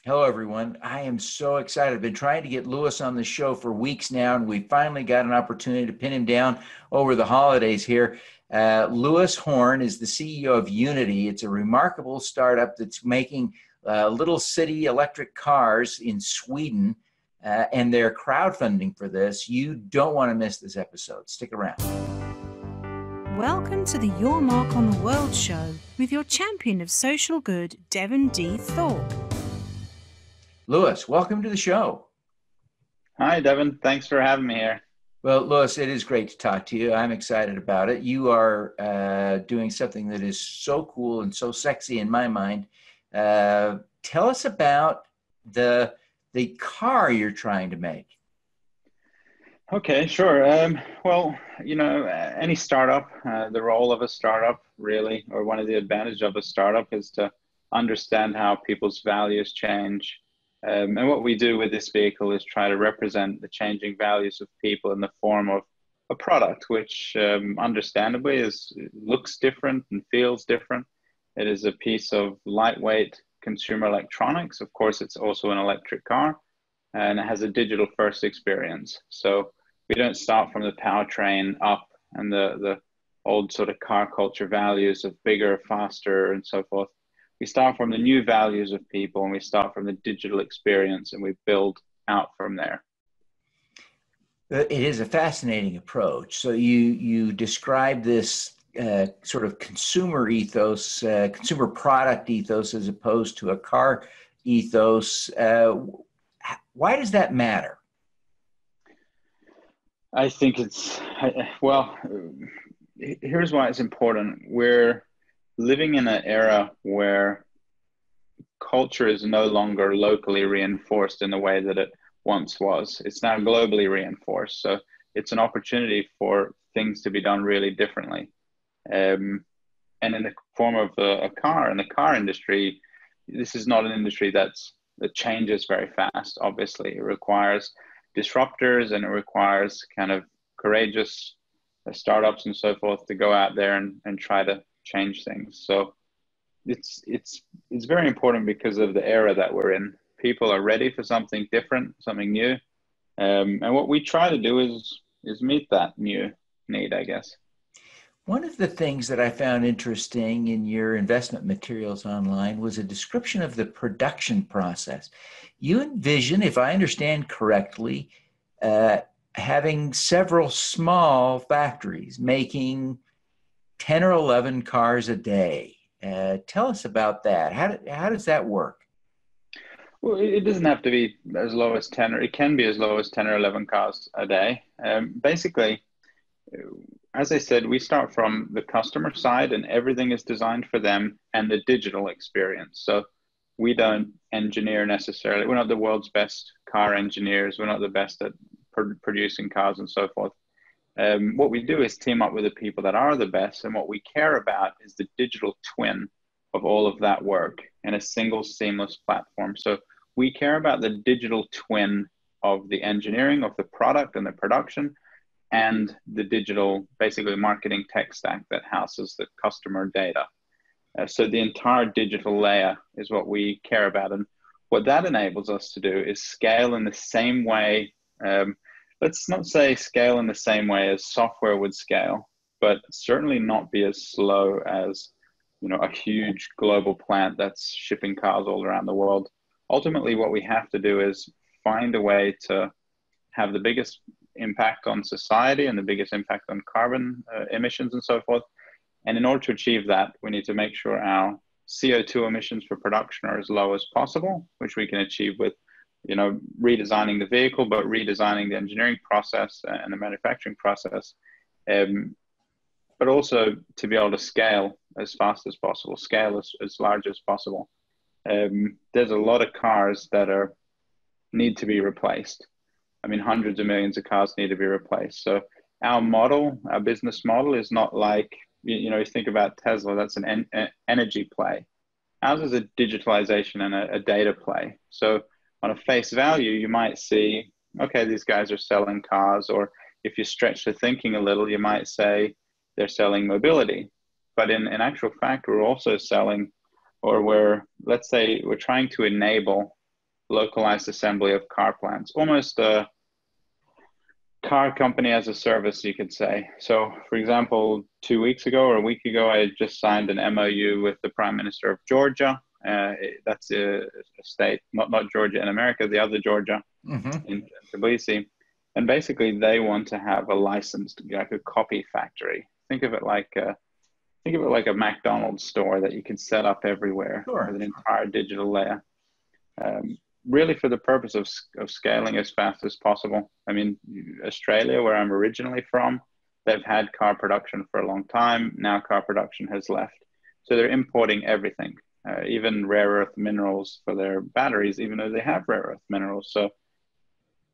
Hello, everyone. I am so excited. I've been trying to get Lewis on the show for weeks now, and we finally got an opportunity to pin him down over the holidays here. Lewis Horne is the CEO of Uniti. It's a remarkable startup that's making little city electric cars in Sweden, and they're crowdfunding for this. You don't want to miss this episode. Stick around. Welcome to the Your Mark on the World show with your champion of social good, Devin D. Thorpe. Lewis, welcome to the show. Hi, Devin. Thanks for having me here. Well, Lewis, it is great to talk to you. I'm excited about it. You are doing something that is so cool and so sexy in my mind. Tell us about the car you're trying to make. Okay, sure. Well, any startup, the role of a startup really, or one of the advantages of a startup is to understand how people's values change. And what we do with this vehicle is try to represent the changing values of people in the form of a product, which understandably looks different and feels different. It is a piece of lightweight consumer electronics. Of course, it's also an electric car, and it has a digital first experience. So we don't start from the powertrain up and the old sort of car culture values of bigger, faster, and so forth. We start from the new values of people, and we start from the digital experience, and we build out from there. It is a fascinating approach. So you describe this sort of consumer ethos, consumer product ethos, as opposed to a car ethos. Why does that matter? I think here's why it's important. We're living in an era where culture is no longer locally reinforced in the way that it once was. It's now globally reinforced. So it's an opportunity for things to be done really differently. And in the form of a car, in the car industry, this is not an industry that changes very fast, obviously. It requires disruptors, and it requires kind of courageous startups and so forth to go out there and try to change things. So it's very important because of the era that we're in. People are ready for something different, something new. And what we try to do is meet that new need, I guess. One of the things that I found interesting in your investment materials online was a description of the production process. You envision, if I understand correctly, having several small factories making 10 or 11 cars a day. Tell us about that. How does that work? Well, it doesn't have to be as low as 10, or it can be as low as 10 or 11 cars a day. Basically, as I said, we start from the customer side, and everything is designed for them and the digital experience. So we don't engineer necessarily. We're not the world's best car engineers. We're not the best at producing cars and so forth. What we do is team up with the people that are the best, and what we care about is the digital twin of all of that work in a single seamless platform. So we care about the digital twin of the engineering of the product and the production, and the digital, basically marketing tech stack that houses the customer data. So the entire digital layer is what we care about. And what that enables us to do is scale in the same way. Let's not say scale in the same way as software would scale, but certainly not be as slow as, a huge global plant that's shipping cars all around the world. Ultimately, what we have to do is find a way to have the biggest impact on society and the biggest impact on carbon emissions and so forth. And in order to achieve that, we need to make sure our CO2 emissions for production are as low as possible, which we can achieve with, redesigning the vehicle, but redesigning the engineering process and the manufacturing process. But also to be able to scale as fast as possible, scale as large as possible. There's a lot of cars that need to be replaced. I mean, hundreds of millions of cars need to be replaced. So our business model is not like, you think about Tesla, that's an energy play. Ours is a digitalization and a data play. So on a face value, you might see, okay, these guys are selling cars, or if you stretch the thinking a little, you might say they're selling mobility. But in actual fact, we're also selling, or let's say we're trying to enable localized assembly of car plants, almost a car company as a service, you could say. So, for example, 2 weeks ago or a week ago, I just signed an MOU with the Prime Minister of Georgia. That's a state, not Georgia in America, the other Georgia in Tbilisi. And basically, they want to have a licensed, like a copy factory. Think of it like a McDonald's store that you can set up everywhere with an entire digital layer. Really for the purpose of scaling as fast as possible. I mean, Australia, where I'm originally from, they've had car production for a long time. Now car production has left. So they're importing everything, even rare earth minerals for their batteries, even though they have rare earth minerals. So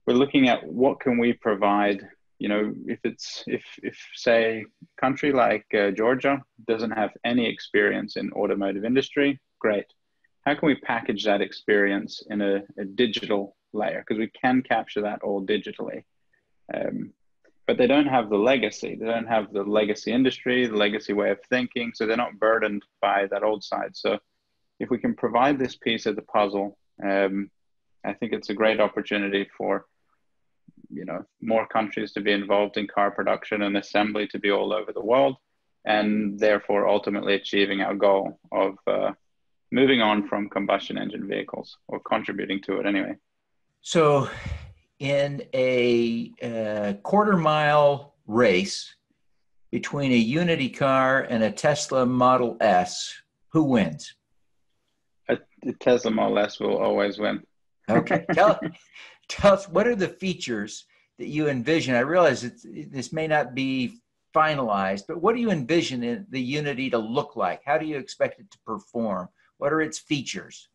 we're looking at what can we provide. You know, if say a country like Georgia doesn't have any experience in automotive industry, great. How can we package that experience in a digital layer? Because we can capture that all digitally. But they don't have the legacy. They don't have the legacy industry, the legacy way of thinking. So they're not burdened by that old side. So if we can provide this piece of the puzzle, I think it's a great opportunity for, you know, more countries to be involved in car production and assembly to be all over the world, and therefore ultimately achieving our goal of moving on from combustion engine vehicles, or contributing to it anyway. So in a quarter-mile race between a Unity car and a Tesla Model S, who wins? A Tesla Model S will always win. Okay. Tell us, what are the features that you envision? I realize this may not be finalized, but what do you envision the Unity to look like? How do you expect it to perform? What are its features?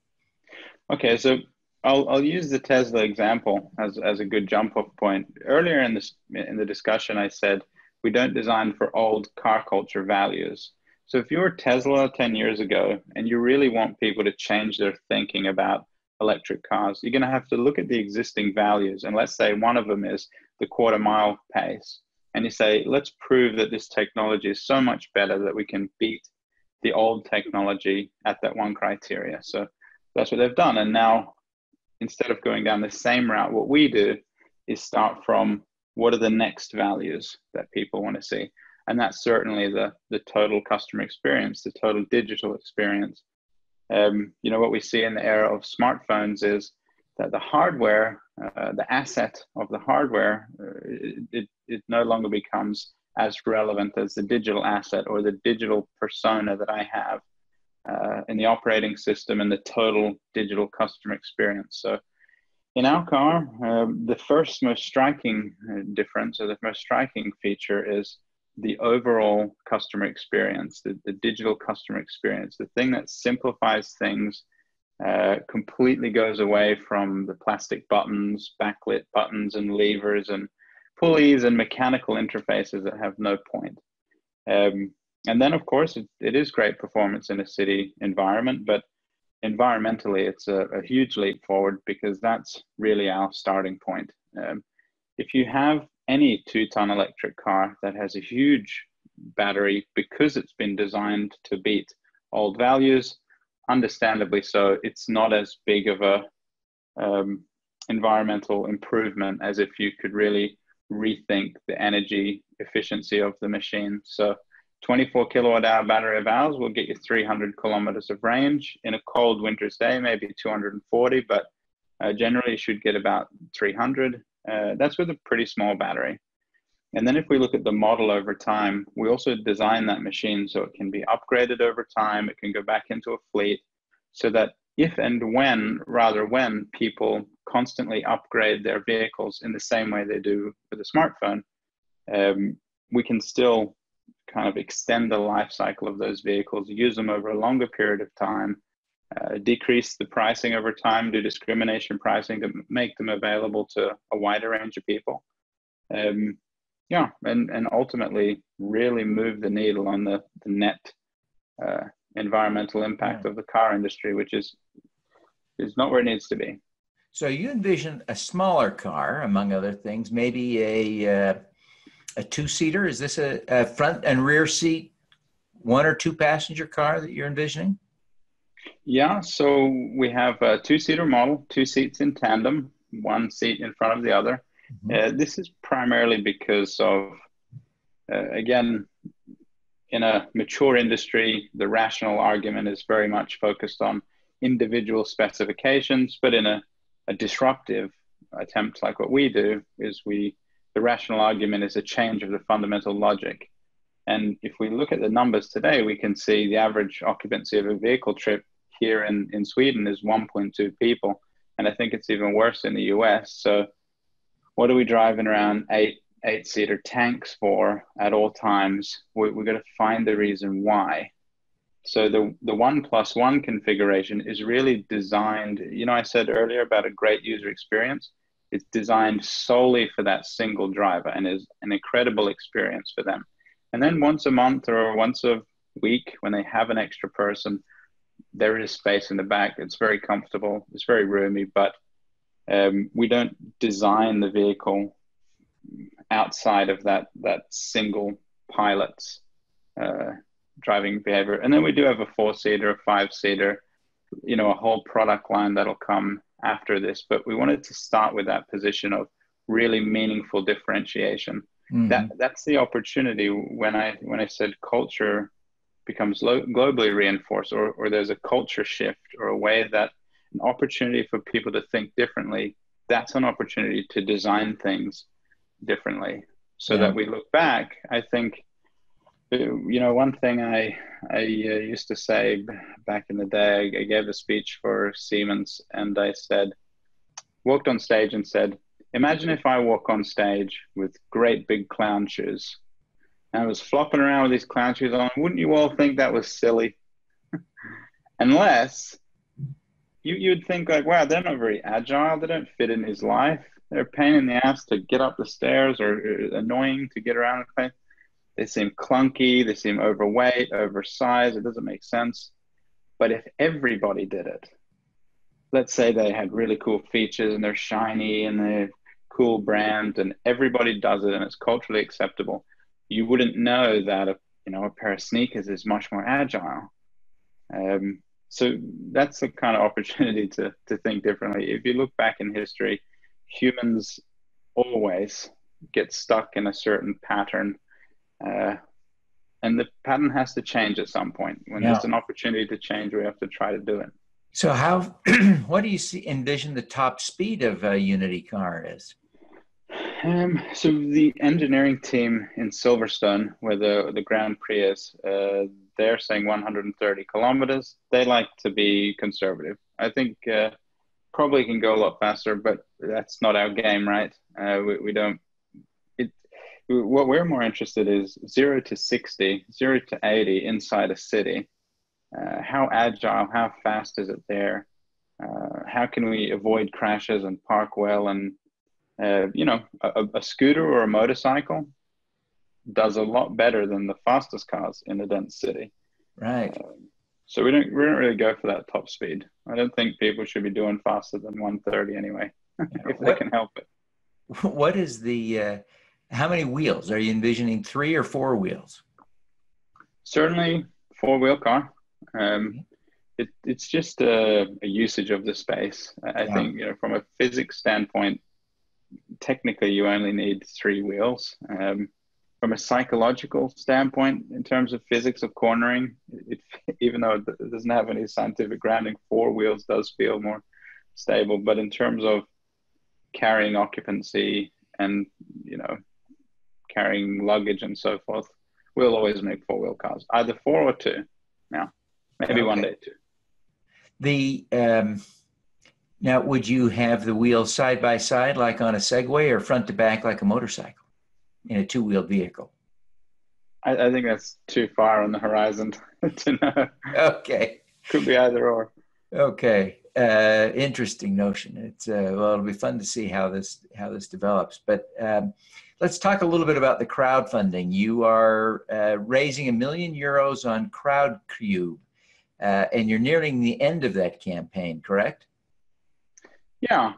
Okay, so I'll use the Tesla example as a good jump-off point. Earlier in the discussion, I said we don't design for old car culture values. So if you were Tesla 10 years ago and you really want people to change their thinking about electric cars, you're going to have to look at the existing values. And let's say one of them is the quarter-mile pace. And you say, let's prove that this technology is so much better that we can beat the old technology at that one criteria. So that's what they've done. And now, instead of going down the same route, what we do is start from what are the next values that people want to see. And that's certainly the total customer experience, the total digital experience. You know, what we see in the era of smartphones is that the hardware, the asset of the hardware, it no longer becomes as relevant as the digital asset or the digital persona that I have in the operating system and the total digital customer experience. So in our car, the first most striking difference, or the most striking feature, is the overall customer experience, the digital customer experience, the thing that simplifies things, completely goes away from the plastic buttons, backlit buttons and levers and pulleys and mechanical interfaces that have no point. And then, of course, it is great performance in a city environment, but environmentally, it's a huge leap forward, because that's really our starting point. If you have any 2-ton electric car that has a huge battery because it's been designed to beat old values, understandably so, it's not as big of a environmental improvement as if you could really rethink the energy efficiency of the machine. So 24 kilowatt hour battery of ours will get you 300 kilometers of range. In a cold winter's day, maybe 240, but generally you should get about 300. That's with a pretty small battery. And then if we look at the model over time, we also design that machine so it can be upgraded over time. It can go back into a fleet, so that if and when people constantly upgrade their vehicles in the same way they do with a smartphone, we can still kind of extend the life cycle of those vehicles, use them over a longer period of time, decrease the pricing over time, do discrimination pricing to make them available to a wider range of people. And ultimately really move the needle on the net environmental impact of the car industry, which is not where it needs to be. So you envision a smaller car, among other things, maybe a 2-seater. Is this a front and rear seat, 1 or 2 passenger car that you're envisioning? Yeah, so we have a two-seater model, two seats in tandem, one seat in front of the other. Mhm. This is primarily because of, again, in a mature industry, the rational argument is very much focused on individual specifications, but in a disruptive attempt like what we do, the rational argument is a change of the fundamental logic. And if we look at the numbers today, we can see the average occupancy of a vehicle trip here in Sweden is 1.2 people. And I think it's even worse in the US. So what are we driving around eight-seater tanks for at all times? We're going to find the reason why. So the 1+1 configuration is really designed, I said earlier about a great user experience. It's designed solely for that single driver and is an incredible experience for them. And then once a month or once a week, when they have an extra person, there is space in the back. It's very comfortable. It's very roomy, but we don't design the vehicle outside of that single pilot's driving behavior. And then we do have a four-seater, a five-seater, a whole product line that'll come after this. But we wanted to start with that position of really meaningful differentiation. Mm-hmm. That's the opportunity when I said culture becomes globally reinforced, or there's a culture shift, or a way that an opportunity for people to think differently. That's an opportunity to design things differently, so that we look back. I think, one thing I used to say back in the day, I gave a speech for Siemens, and I walked on stage and said, imagine if I walk on stage with great big clown shoes. And I was flopping around with these clown shoes on. Wouldn't you all think that was silly? Unless you'd think like, wow, they're not very agile. They don't fit in his life. They're a pain in the ass to get up the stairs, or annoying to get around the place. They seem clunky. They seem overweight, oversized. It doesn't make sense. But if everybody did it, let's say they had really cool features and they're shiny and they're cool brand, and everybody does it and it's culturally acceptable, you wouldn't know that a pair of sneakers is much more agile. So that's the kind of opportunity to think differently. If you look back in history, humans always get stuck in a certain pattern, and the pattern has to change at some point. When there's an opportunity to change, we have to try to do it. So what do you envision the top speed of a Unity car is? So the engineering team in Silverstone, where the Grand Prix is, they're saying 130 kilometers. They like to be conservative. I think probably can go a lot faster, but that's not our game, right? We don't. What we're more interested is 0 to 60, 0 to 80 inside a city. How agile, how fast is it there? How can we avoid crashes and park well? And a scooter or a motorcycle does a lot better than the fastest cars in a dense city. Right. So we don't really go for that top speed. I don't think people should be doing faster than 130 anyway, if they can help it. What is how many wheels? Are you envisioning 3 or 4 wheels? Certainly 4-wheel car. It's just a usage of the space. I think, from a physics standpoint, technically you only need 3 wheels. From a psychological standpoint, in terms of physics of cornering, even though it doesn't have any scientific grounding, 4 wheels does feel more stable. But in terms of carrying occupancy and, carrying luggage and so forth, we'll always make 4-wheel cars, either 4 or 2. Now, maybe one day 2. Now, would you have the wheels side by side like on a Segway, or front to back like a motorcycle in a 2-wheeled vehicle? I think that's too far on the horizon to know. Okay. Could be either or. Okay. Interesting notion. It's it'll be fun to see how this develops. But let's talk a little bit about the crowdfunding. You are raising €1 million on CrowdCube, and you're nearing the end of that campaign, correct? Yeah.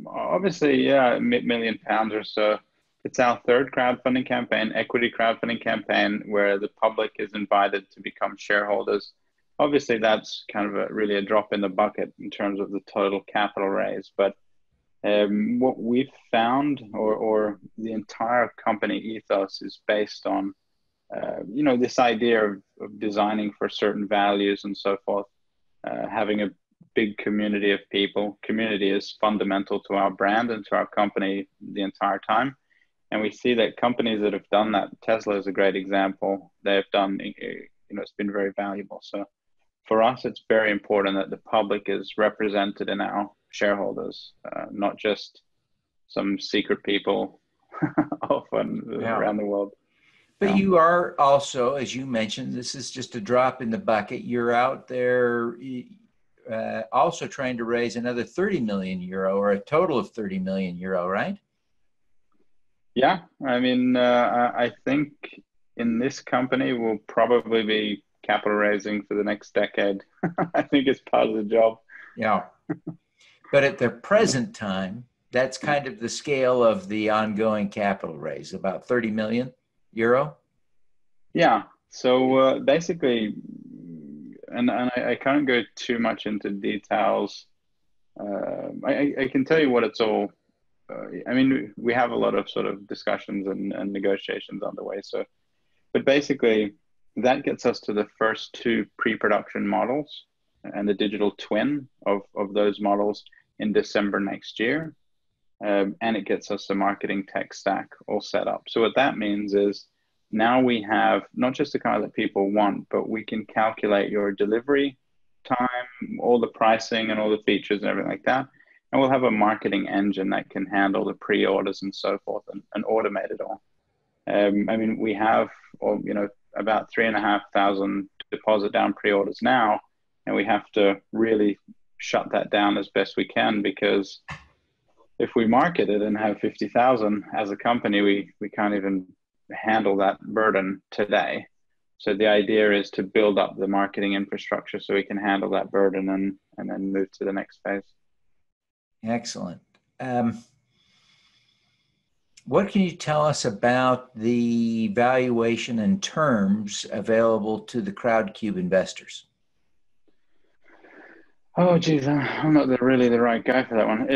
Obviously, £1 million or so. It's our 3rd crowdfunding campaign, equity crowdfunding campaign, where the public is invited to become shareholders. obviously that's kind of really a drop in the bucket in terms of the total capital raise. But what we've found, or the entire company ethos, is based on this idea of designing for certain values and so forth, having a big community of people. Community is fundamental to our brand and to our company the entire time. And we see that companies that have done that, Tesla is a great example, they've done, it's been very valuable. So for us, it's very important that the public is represented in our shareholders, not just some secret people often around the world. But you are also, as you mentioned, this is just a drop in the bucket. You're out there also trying to raise another 30 million euro, or a total of 30 million euro, right? Yeah, I mean, I think in this company we'll probably be capital raising for the next decade. I think it's part of the job. Yeah. But at the present time, that's kind of the scale of the ongoing capital raise, about 30 million euro. Yeah. So basically, and I can't go too much into details. I can tell you what it's all. I mean, we have a lot of sort of discussions and negotiations underway. So, but basically, that gets us to the first two pre-production models and the digital twin of those models in December next year. And it gets us the marketing tech stack all set up. So what that means is now we have not just the car that people want, but we can calculate your delivery time, all the pricing and all the features and everything like that. And we'll have a marketing engine that can handle the pre-orders and so forth and automate it all. I mean, we have, about 3,500 deposit down pre-orders now, and we have to really shut that down as best we can, because if we market it and have 50,000 as a company, we can't even handle that burden today. So the idea is to build up the marketing infrastructure so we can handle that burden and then move to the next phase. Excellent. What can you tell us about the valuation and terms available to the CrowdCube investors? Oh, geez, I'm not really the right guy for that one.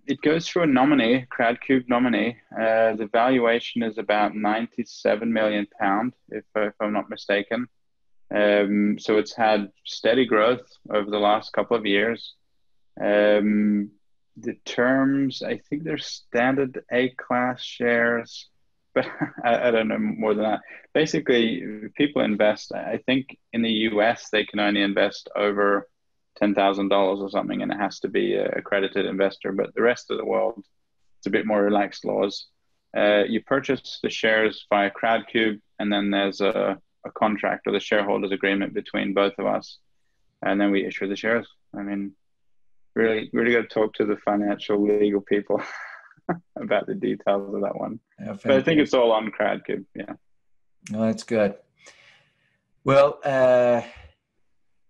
It goes through a nominee, CrowdCube nominee. The valuation is about 97 million pound, if I'm not mistaken. So it's had steady growth over the last couple of years. The terms, I think they're standard A-class shares, but I don't know more than that. Basically, people invest, I think in the US, they can only invest over $10,000 or something, and it has to be an accredited investor. But the rest of the world, it's a bit more relaxed laws. You purchase the shares via CrowdCube, and then there's a contract or the shareholders agreement between both of us, and then we issue the shares. I mean, really got to talk to the financial legal people about the details of that one. Yeah, but I think it's all on CrowdCube. Yeah. No, that's good. Well,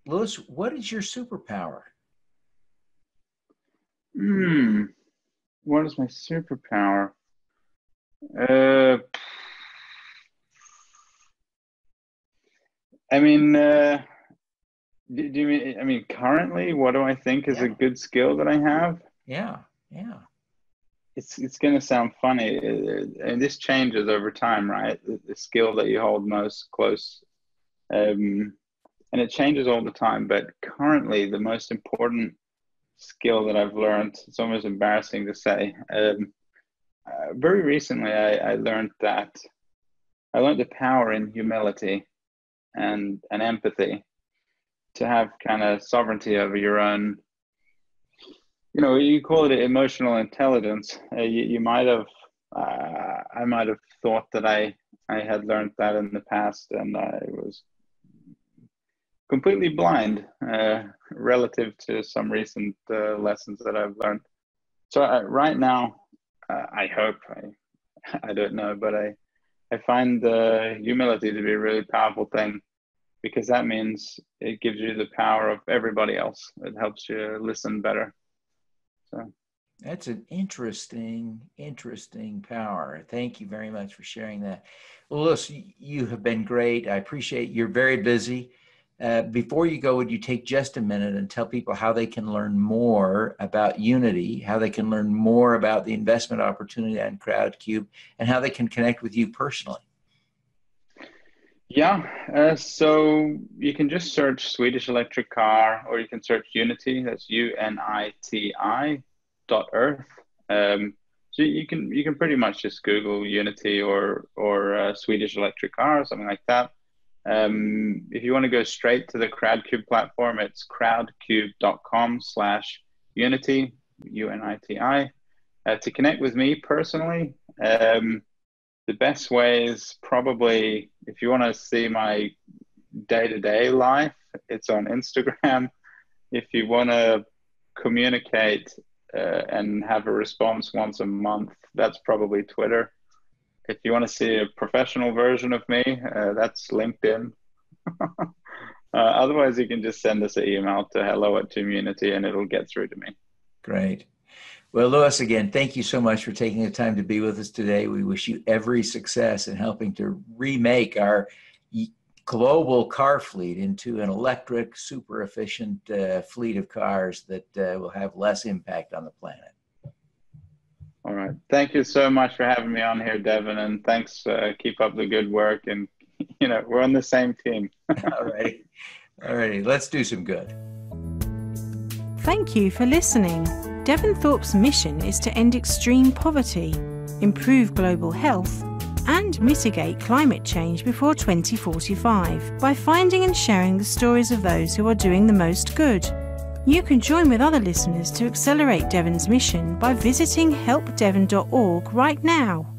Lewis, what is your superpower? What is my superpower? I mean, do you mean, I mean, currently, what do I think is a good skill that I have? Yeah. It's going to sound funny, and this changes over time, right? The skill that you hold most close, and it changes all the time. But currently, the most important skill that I've learned, it's almost embarrassing to say. Very recently, I learned the power in humility and empathy, to have kind of sovereignty over your own, you call it emotional intelligence. You might have, I might have thought that I had learned that in the past, and I was completely blind relative to some recent lessons that I've learned. So right now, I hope, I don't know, but I find humility to be a really powerful thing, because that means it gives you the power of everybody else. It helps you listen better. So that's an interesting power. Thank you very much for sharing that. Well, Lewis, you have been great. I appreciate you're very busy. Before you go, would you take just a minute and tell people how they can learn more about Uniti, how they can learn more about the investment opportunity on CrowdCube, and how they can connect with you personally? Yeah, so you can just search Swedish electric car, or you can search Uniti. That's UNITI.earth. So you can pretty much just Google Uniti or Swedish electric car or something like that. If you want to go straight to the CrowdCube platform, it's crowdcube.com/Uniti, UNITI. To connect with me personally, the best way is probably, if you want to see my day-to-day life, it's on Instagram. If you want to communicate and have a response once a month, that's probably Twitter. If you want to see a professional version of me, that's LinkedIn. Otherwise, you can just send us an email to hello@Uniti and it'll get through to me. Great. Well, Lewis, again, thank you so much for taking the time to be with us today. We wish you every success in helping to remake our global car fleet into an electric, super efficient fleet of cars that will have less impact on the planet. All right. Thank you so much for having me on here, Devin, and thanks. Keep up the good work, and we're on the same team. All right. All righty. Let's do some good. Thank you for listening. Devin Thorpe's mission is to end extreme poverty, improve global health, and mitigate climate change before 2045 by finding and sharing the stories of those who are doing the most good. You can join with other listeners to accelerate Devin's mission by visiting helpdevin.org right now.